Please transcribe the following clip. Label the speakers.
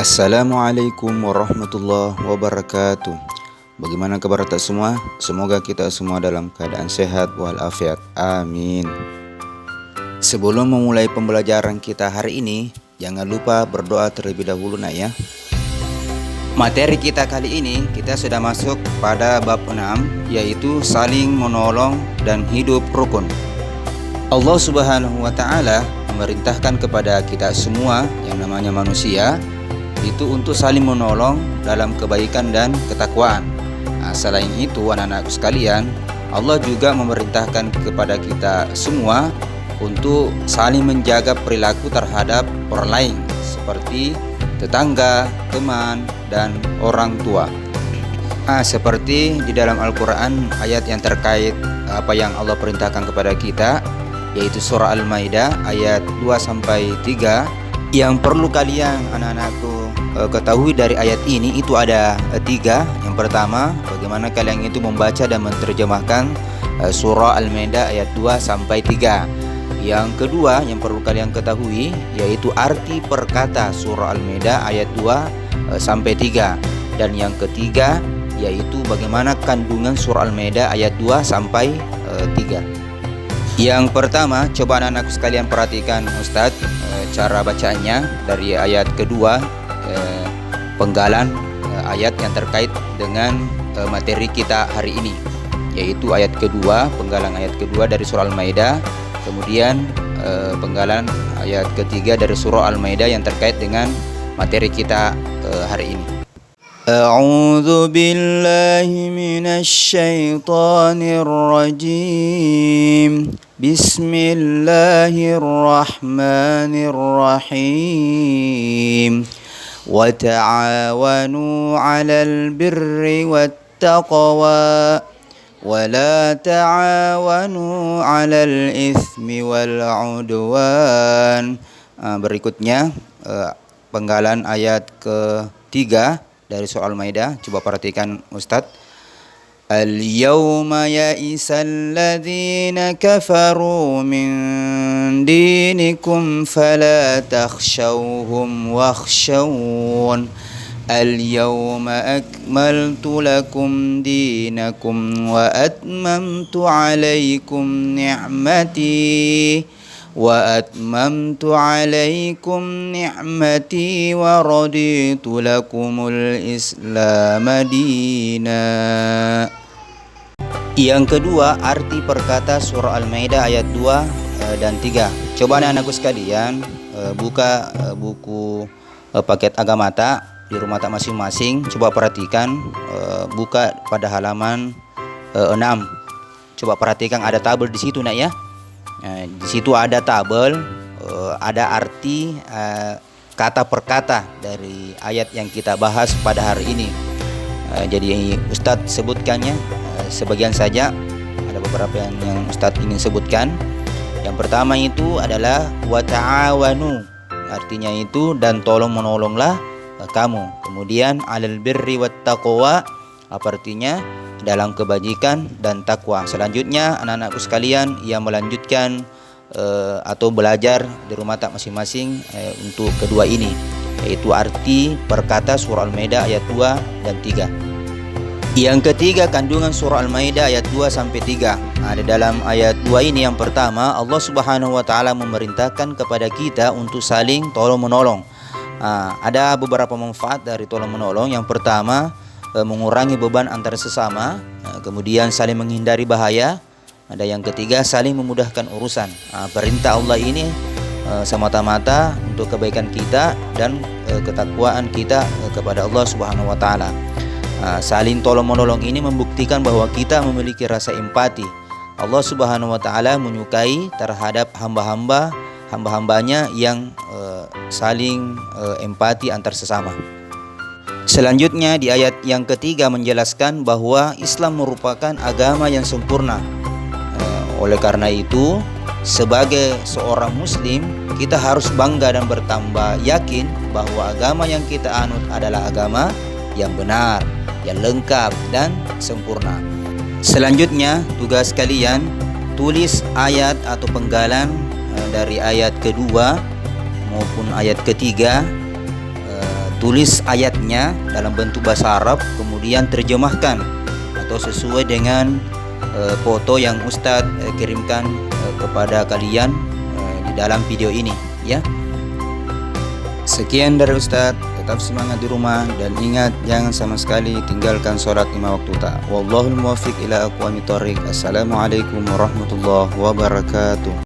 Speaker 1: Assalamualaikum warahmatullahi wabarakatuh. Bagaimana kabar kita semua? Semoga kita semua dalam keadaan sehat walafiat. Amin. Sebelum memulai pembelajaran kita hari ini, jangan lupa berdoa terlebih dahulu nak ya. Materi kita kali ini kita sudah masuk pada bab 6, yaitu saling menolong dan hidup rukun. Allah Subhanahu wa taala memerintahkan kepada kita semua yang namanya manusia itu untuk saling menolong dalam kebaikan dan ketakwaan. Selain itu anak-anakku sekalian, Allah juga memerintahkan kepada kita semua untuk saling menjaga perilaku terhadap orang lain seperti tetangga, teman, dan orang tua. Seperti di dalam Al-Quran ayat yang terkait apa yang Allah perintahkan kepada kita, yaitu surah Al-Maidah ayat 2-3. Yang perlu kalian anak-anakku ketahui dari ayat ini itu ada 3. Yang pertama, bagaimana kalian itu membaca dan menerjemahkan surah Al-Maidah ayat 2-3. Yang kedua yang perlu kalian ketahui yaitu arti perkata surah Al-Maidah ayat 2-3. Dan yang ketiga yaitu bagaimana kandungan surah Al-Maidah ayat 2-3. Yang pertama, coba anak-anakku sekalian perhatikan Ustadz cara bacanya dari ayat kedua, penggalan ayat yang terkait dengan materi kita hari ini, yaitu ayat kedua, penggalan ayat kedua dari surah Al-Maidah, kemudian penggalan ayat ketiga dari surah Al-Maidah yang terkait dengan materi kita hari ini. A'udzu billahi minasy syaithanir rajim. Bismillahirrahmanirrahim. Wa ta'awanu 'alal birri wattaqwa wa la ta'awanu 'alal itsmi wal 'udwan. Berikutnya penggalan ayat ketiga dari surah Al-Maidah. Coba perhatikan Ustadz. Al-yawma ya'isal ladzina kafaru min dinikum fala takhshawhum wakhshawun. Al-yawma akmaltu lakum dinakum wa atmamtu alaykum ni'mati wa raditu lakumul Islam dina. Yang kedua, arti perkata surah Al-Maidah ayat 2 dan 3. Coba anak-anakku sekalian buka buku paket Agamata di rumah tak masing-masing. Coba perhatikan, buka pada halaman 6. Coba perhatikan ada tabel di situ nak ya. Di situ ada tabel, ada arti kata per kata dari ayat yang kita bahas pada hari ini. Jadi Ustadz sebutkannya sebagian saja. Ada beberapa yang Ustadz ingin sebutkan. Yang pertama itu adalah wa ta'awanu, artinya itu dan tolong menolonglah kamu. Kemudian alal birri wat taqwa, apa artinya? Dalam kebajikan dan takwa. Selanjutnya anak-anakku sekalian yang melanjutkan atau belajar di rumah tak masing-masing untuk kedua ini, yaitu arti perkata surah Al-Maidah ayat 2 dan 3. Yang ketiga, kandungan surah Al-Maidah ayat 2-3. Di dalam ayat 2 ini yang pertama, Allah Subhanahu wa taala memerintahkan kepada kita untuk saling tolong menolong. Ada beberapa manfaat dari tolong menolong. Yang pertama, mengurangi beban antara sesama, kemudian saling menghindari bahaya. Ada yang ketiga, saling memudahkan urusan. Perintah Allah ini semata-mata untuk kebaikan kita dan ketakwaan kita kepada Allah Subhanahu wa taala. Saling tolong menolong ini membuktikan bahwa kita memiliki rasa empati. Allah Subhanahu wa taala menyukai terhadap hamba-hambanya yang saling empati antar sesama. Selanjutnya di ayat yang ketiga menjelaskan bahwa Islam merupakan agama yang sempurna. Oleh karena itu, sebagai seorang muslim, kita harus bangga dan bertambah yakin bahwa agama yang kita anut adalah agama yang benar, yang lengkap dan sempurna. Selanjutnya, tugas kalian tulis ayat atau penggalan dari ayat kedua maupun ayat ketiga tulis ayatnya dalam bentuk bahasa Arab, kemudian terjemahkan atau sesuai dengan foto yang Ustadz kirimkan kepada kalian di dalam video ini ya. Sekian dari Ustadz, tetap semangat di rumah dan ingat jangan sama sekali tinggalkan sholat 5 waktu tak. Wallahul muwaffiq ila aqwamit thoriq. Assalamualaikum warahmatullahi wabarakatuh.